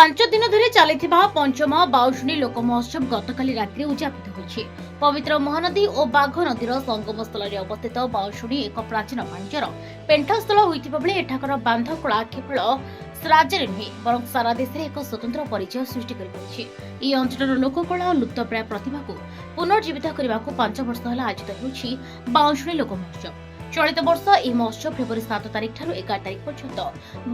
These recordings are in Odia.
ପାଞ୍ଚ ଦିନ ଧରି ଚାଲିଥିବା ପଞ୍ଚମ ବାଉଶୁଣୀ ଲୋକ ମହୋତ୍ସବ ଗତକାଲି ରାତିରେ ଉଦ୍ଯାପିତ ହୋଇଛି। ପବିତ୍ର ମହାନଦୀ ଓ ବାଘ ନଦୀର ସଙ୍ଗମ ସ୍ଥଳରେ ଅବସ୍ଥିତ ବାଉଶୁଣୀ ଏକ ପ୍ରାଚୀନ ବାଣିଜ୍ୟର ପେଣ୍ଠସ୍ଥଳ ହୋଇଥିବା ବେଳେ ଏଠାକାର ବାନ୍ଧ କଳା କେବଳ ରାଜ୍ୟରେ ନୁହେଁ ବରଂ ସାରା ଦେଶରେ ଏକ ସ୍ୱତନ୍ତ୍ର ପରିଚୟ ସୃଷ୍ଟି କରିପାରିଛି। ଏହି ଅଞ୍ଚଳର ଲୋକକଳା ଓ ଲୁପ୍ତପ୍ରାୟ ପ୍ରତିଭାକୁ ପୁନର୍ଜୀବିତ କରିବାକୁ 5 ବର୍ଷ ହେଲା ଆୟୋଜିତ ହେଉଛି ବାଉଶୁଣୀ ଲୋକ ମହୋତ୍ସବ। ଚଳିତ ବର୍ଷ ଏହି ମହୋତ୍ସବ ଫେବୃଆରୀ 7 ତାରିଖ ଠାରୁ 11 ତାରିଖ ପର୍ଯ୍ୟନ୍ତ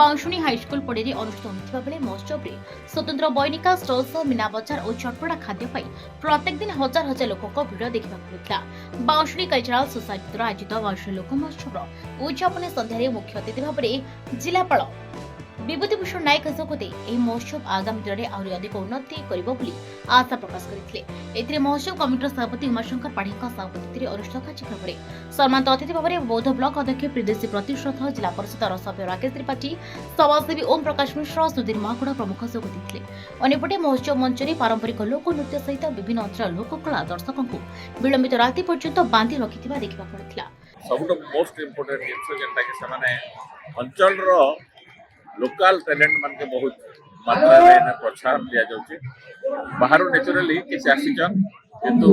ବାଉଶୁଣୀ ହାଇସ୍କୁଲ ପଡ଼ିଆରେ ଅନୁଷ୍ଠିତ ହୋଇଥିବା ବେଳେ ମହୋତ୍ସବରେ ସ୍ୱତନ୍ତ୍ର ବୈନିକା ଷ୍ଟଲ୍ ସହ ମୀନା ବଜାର ଓ ଚଟପଟା ଖାଦ୍ୟ ପାଇଁ ପ୍ରତ୍ୟେକ ଦିନ ହଜାର ହଜାର ଲୋକଙ୍କ ଭିଡ଼ ଦେଖିବାକୁ ମିଳିଥିଲା। ବାଉଶୁଣୀ କଲଚରାଲ ସୋସାଇଟି ଦ୍ୱାରା ଆୟୋଜିତ ବାଉଶୁଣୀ ଲୋକ ମହୋତ୍ସବର ଉଦ୍ଯାପନୀ ସନ୍ଧ୍ୟାରେ ମୁଖ୍ୟ ଅତିଥି ଭାବରେ ଜିଲ୍ଲାପାଳ ବିଭୂତିଭୂଷଣ ନାୟକ ଯୋଗ ଦେଇ ଏହି ମହୋତ୍ସବ ଆଗାମୀ ଦିନରେ ଆହୁରି ଅଧିକ ଉନ୍ନତି କରିବ ବୋଲି ଆଶା ପ୍ରକାଶ କରିଥିଲେ। ଏଥିରେ ମହୋତ୍ସବ କମିଟିର ସଭାପତି ଉମାଶଙ୍କର ପାଢ଼ୀଙ୍କ ସଭାପତିତ୍ୱରେ ଅନୁଷ୍ଠିତ କାର୍ଯ୍ୟକ୍ରମରେ ସମ୍ମାନିତ ଅତିଥି ଭାବରେ ବୌଦ୍ଧ ବ୍ଲକ ଅଧ୍ୟକ୍ଷ ପ୍ରିୟଦର୍ଶୀ ପ୍ରତିଶ୍ରୁତ ଜିଲ୍ଲା ପରିଷଦର ସଭ୍ୟ ରାକେଶ ତ୍ରିପାଠୀ, ସମାଜସେବୀ ଓମ୍ ପ୍ରକାଶ ମିଶ୍ର, ସୁଧୀର ମହାକୁଡ଼ ପ୍ରମୁଖ ଯୋଗ ଦେଇଥିଲେ। ଅନ୍ୟପଟେ ମହୋତ୍ସବ ମଞ୍ଚରେ ପାରମ୍ପରିକ ଲୋକ ନୃତ୍ୟ ସହିତ ବିଭିନ୍ନ ଅଞ୍ଚଳର ଲୋକକଳା ଦର୍ଶକଙ୍କୁ ବିଳମ୍ବିତ ରାତି ପର୍ଯ୍ୟନ୍ତ ବାନ୍ଧି ରଖିଥିବା ଦେଖିବାକୁ ମିଳିଥିଲା। ସବୁଠୁ ମୋଷ୍ଟ ଇମ୍ପୋର୍ଟାଣ୍ଟ ଜିନିଷ ଯେନ୍ଟାକି ସେମାନେ ଅଞ୍ଚଳର लोकल टैलेंट मान के बहुत मात्रा में प्रोत्साहन दिया जाउची। बाहर नेचुरली किसी आसीचन किंतु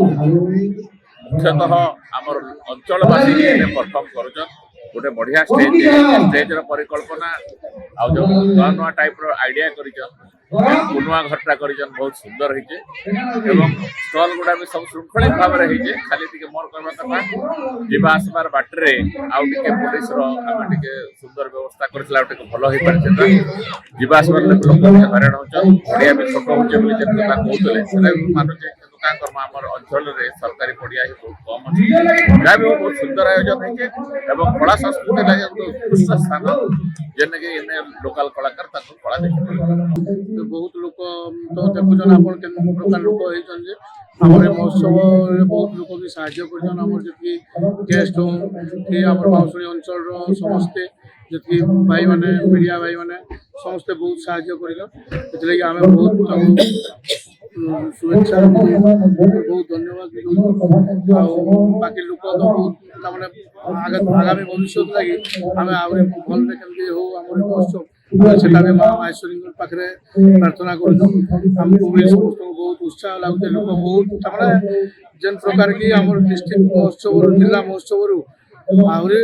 मुख्यतः आमर अंचलवासी परफॉर्म करूचन। गोटे बढ़िया स्टेज परिकल्पना आ जो नुआ नुआ टाइप रो आइडिया करिचन, नुआ घटना करिचन, बहुत सुंदर होइचे एवं स्टॉल गुडा भी सब श्रृंखलित भाव में होइचे। खाली टिके मोर कहबा कथा जीवा आसबार बाटरे आउ टिके पुलिस रो आमे टिके सुंदर व्यवस्था करथिला टिके भलो होई परछे। जीवा आसबार लोक हरान होचन, पड़िया भी छोट होचे बोली जे कथा कहउतले सेला मानुचे किंतु का कर्म हमर अंचल रे सरकारी पड़िया ही बहुत कम अछि। या भी बहुत सुंदर आयोजन होइचे एवं कला संस्कृति लागि उत्कृष्ट स्थान जेने के इने लोकल कलाकार ताको कला देखि बहुत लोक तो देखुन आप प्रकार लोक होइछन जे हमर महोत्सव रे बहुत लोक भी साहाय्य करछन। हमर जति गेस्ट हो कि हमर बाउसुरी अंचल रो समस्त जति भाई माने मीडिया भाई माने समस्त बहुत साहाय्य करिलो। एतले कि हमें बहुत शुभेच्छा बहुत धन्यवाद बाकी लोक तो बहुत माने आगामी भविष्य लगी हमें आहुरी भल केमती हो हमर महोत्सव सेटा भी माँ माहेश्वरी पाखे प्रार्थना कर हमको भी समस्त बहुत उत्साह लगुचे। लोक बहुत जेन प्रकार की आम डिस्ट्रिक्ट महोत्सव जिला महोत्सव आहरी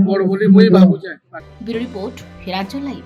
बड़ बोली मुई भावुचे। Bureau report Hiranchal live.